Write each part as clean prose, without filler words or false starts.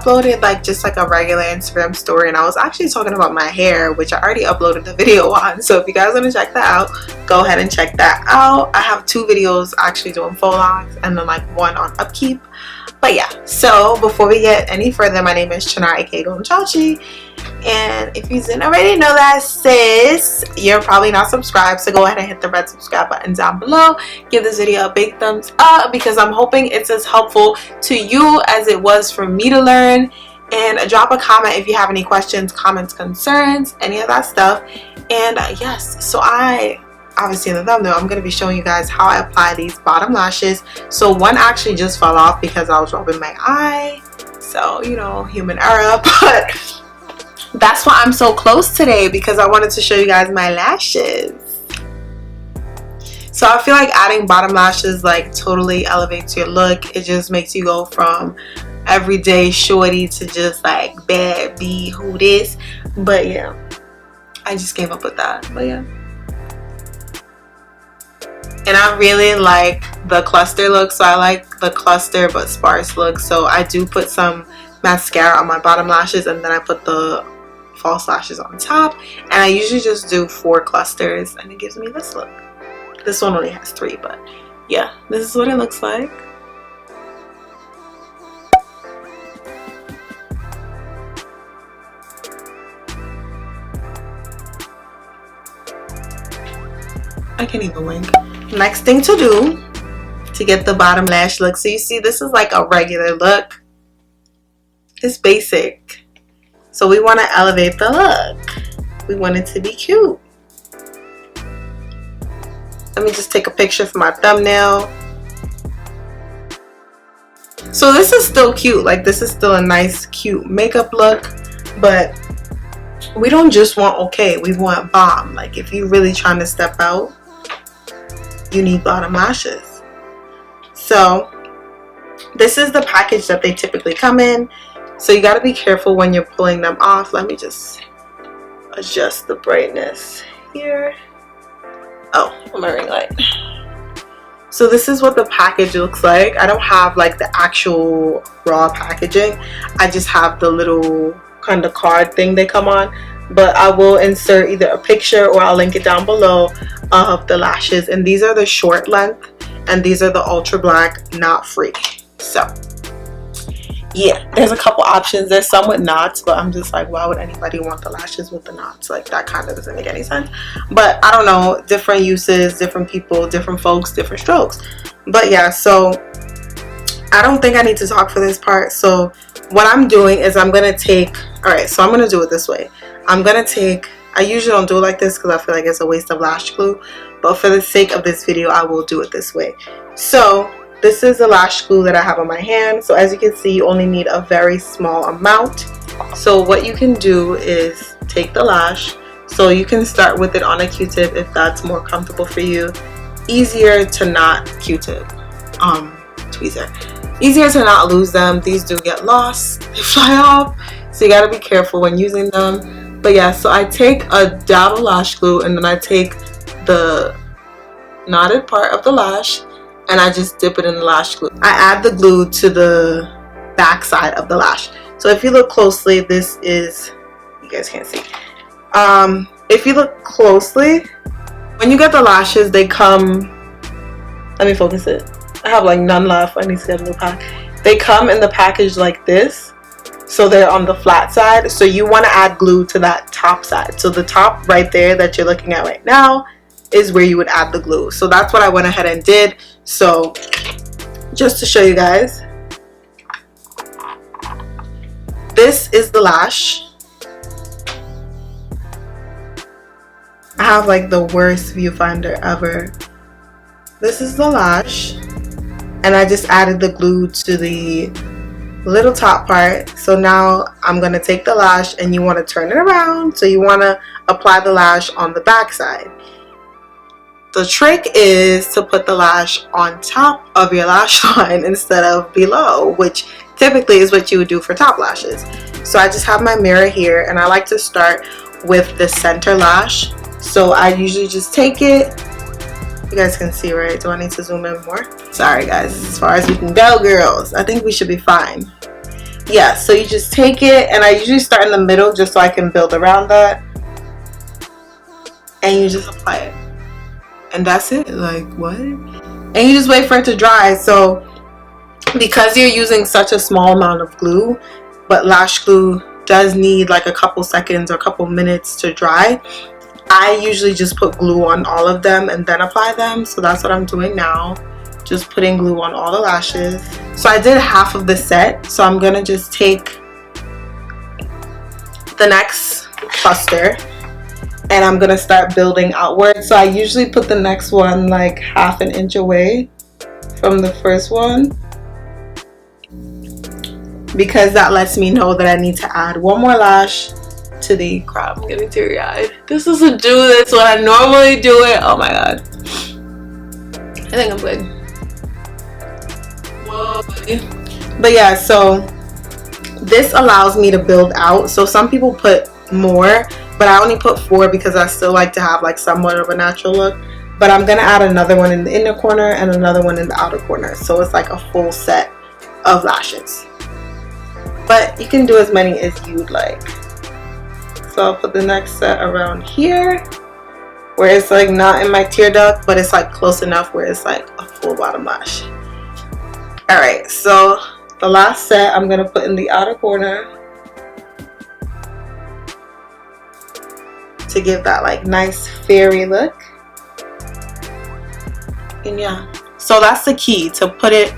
uploaded like just like a regular Instagram story, and I was actually talking about my hair, which I already uploaded the video on. So if you guys want to check that out, go ahead and check that out. I have 2 videos actually doing faux locks and then like 1 on upkeep. But yeah, so before we get any further, my name is Chinara, aka Goldenchildchi. And if you didn't already know that, sis, you're probably not subscribed, so go ahead and hit the red subscribe button down below. Give this video a big thumbs up because I'm hoping it's as helpful to you as it was for me to learn. And drop a comment if you have any questions, comments, concerns, any of that stuff. And yes, so obviously in the thumbnail, I'm going to be showing you guys how I apply these bottom lashes. So one actually just fell off because I was rubbing my eye, so you know, human error. But that's why I'm so close today, because I wanted to show you guys my lashes. So I feel like adding bottom lashes like totally elevates your look. It just makes you go from everyday shorty to just like bad B who this. But yeah, I just gave up with that. But yeah, and I really like the cluster look, so I like the cluster but sparse look. So I do put some mascara on my bottom lashes, and then I put the false lashes on top, and I usually just do 4 clusters, and it gives me this look. This one only has 3, but yeah, this is what it looks like. I can't even wink. Next thing to do to get the bottom lash look, so you see this is like a regular look. It's basic. So we want to elevate the look. We want it to be cute. Let me just take a picture for my thumbnail. So this is still cute. Like, this is still a nice, cute makeup look. But we don't just want okay. We want bomb. Like, if you're really trying to step out, you need bottom lashes. So this is the package that they typically come in. So you got to be careful when you're pulling them off. Let me just adjust the brightness here. Oh, my ring light. So this is what the package looks like. I don't have like the actual raw packaging. I just have the little kind of card thing they come on. But I will insert either a picture or I'll link it down below of the lashes. And these are the short length, and these are the ultra black, knot free. So yeah, there's a couple options. There's some with knots, but I'm just like, why would anybody want the lashes with the knots? Like, that kind of doesn't make any sense. But I don't know, different uses, different people, different folks, different strokes. But yeah, so I don't think I need to talk for this part. So what I'm doing is I'm gonna take, all right, so I'm gonna do it this way. I'm gonna take, I usually don't do it like this because I feel like it's a waste of lash glue, but for the sake of this video, I will do it this way. So this is the lash glue that I have on my hand. So as you can see, you only need a very small amount. So what you can do is take the lash. So you can start with it on a Q-tip if that's more comfortable for you. Easier to not Q-tip, tweezer. Easier to not lose them. These do get lost, they fly off. So you gotta be careful when using them. But yeah, so I take a dab of lash glue, and then I take the knotted part of the lash, and I just dip it in the lash glue. I add the glue to the back side of the lash. So if you look closely, this is, you guys can't see. If you look closely, when you get the lashes, they come, let me focus it. I have like none left. I need to get a new pack. They come in the package like this. So they're on the flat side. So you want to add glue to that top side. So the top right there that you're looking at right now is where you would add the glue. So that's what I went ahead and did. So just to show you guys, this is the lash. I have like the worst viewfinder ever. This is the lash, and I just added the glue to the little top part. So now I'm going to take the lash, and you want to turn it around. So you want to apply the lash on the back side. The trick is to put the lash on top of your lash line instead of below, which typically is what you would do for top lashes. So I just have my mirror here, and I like to start with the center lash. So I usually just take it. You guys can see, right? Do I need to zoom in more? Sorry guys, as far as we can go, girls. I think we should be fine. yeah, so you just take it, and I usually start in the middle just so I can build around that, and you just apply it, and that's it. Like, what? And you just wait for it to dry. So because you're using such a small amount of glue, but lash glue does need like a couple seconds or a couple minutes to dry, I usually just put glue on all of them and then apply them. So that's what I'm doing now, just putting glue on all the lashes. So I did half of the set, so I'm gonna just take the next cluster and I'm gonna start building outward. So I usually put the next one like half an inch away from the first one, because that lets me know that I need to add one more lash to the crop. I'm getting teary-eyed. This doesn't do this when I normally do it. Oh my god. I think I'm good. Whoa. But yeah, so this allows me to build out. So some people put more, but I only put 4 because I still like to have like somewhat of a natural look. But I'm gonna add another one in the inner corner and another one in the outer corner, so it's like a full set of lashes. But you can do as many as you'd like. So I'll put the next set around here, where it's like not in my tear duct, but it's like close enough where it's like a full bottom lash. Alright, so the last set I'm gonna put in the outer corner to give that like nice fairy look. And yeah, so that's the key, to put it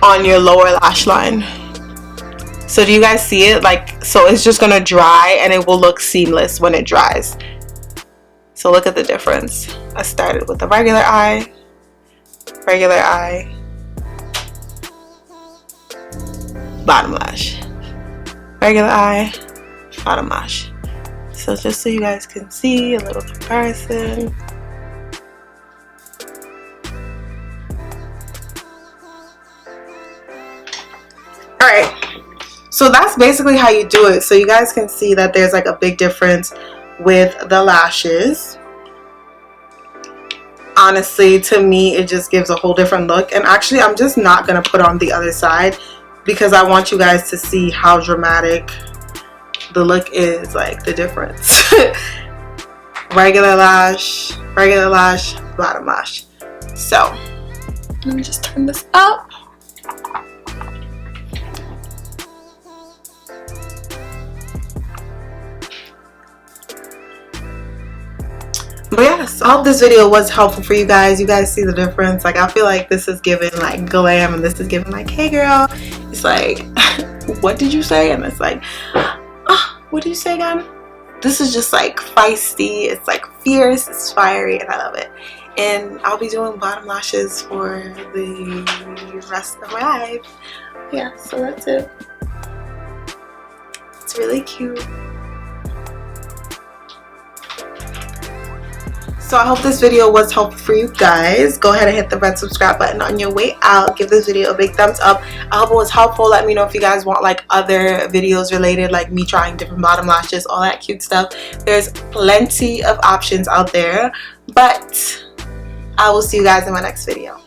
on your lower lash line. So do you guys see it? Like, so it's just gonna dry and it will look seamless when it dries. So look at the difference. I started with a regular eye, bottom lash, regular eye, bottom lash. So just so you guys can see a little comparison. Alright, so that's basically how you do it. So you guys can see that there's like a big difference with the lashes. Honestly, to me, it just gives a whole different look. And actually, I'm just not going to put on the other side because I want you guys to see how dramatic the look is, like the difference. regular lash, bottom lash. So let me just turn this up. But yeah, so I hope this video was helpful for you guys. You guys see the difference. Like, I feel like this is giving like glam and this is giving like, hey girl. It's like, what did you say? And it's like, what did you say again? This is just like feisty. It's like fierce. It's fiery, and I love it. And I'll be doing bottom lashes for the rest of my life. Yeah, so that's it. It's really cute. So I hope this video was helpful for you guys. Go ahead and hit the red subscribe button on your way out. Give this video a big thumbs up. I hope it was helpful. Let me know if you guys want like other videos related, like me trying different bottom lashes, all that cute stuff. There's plenty of options out there. But I will see you guys in my next video.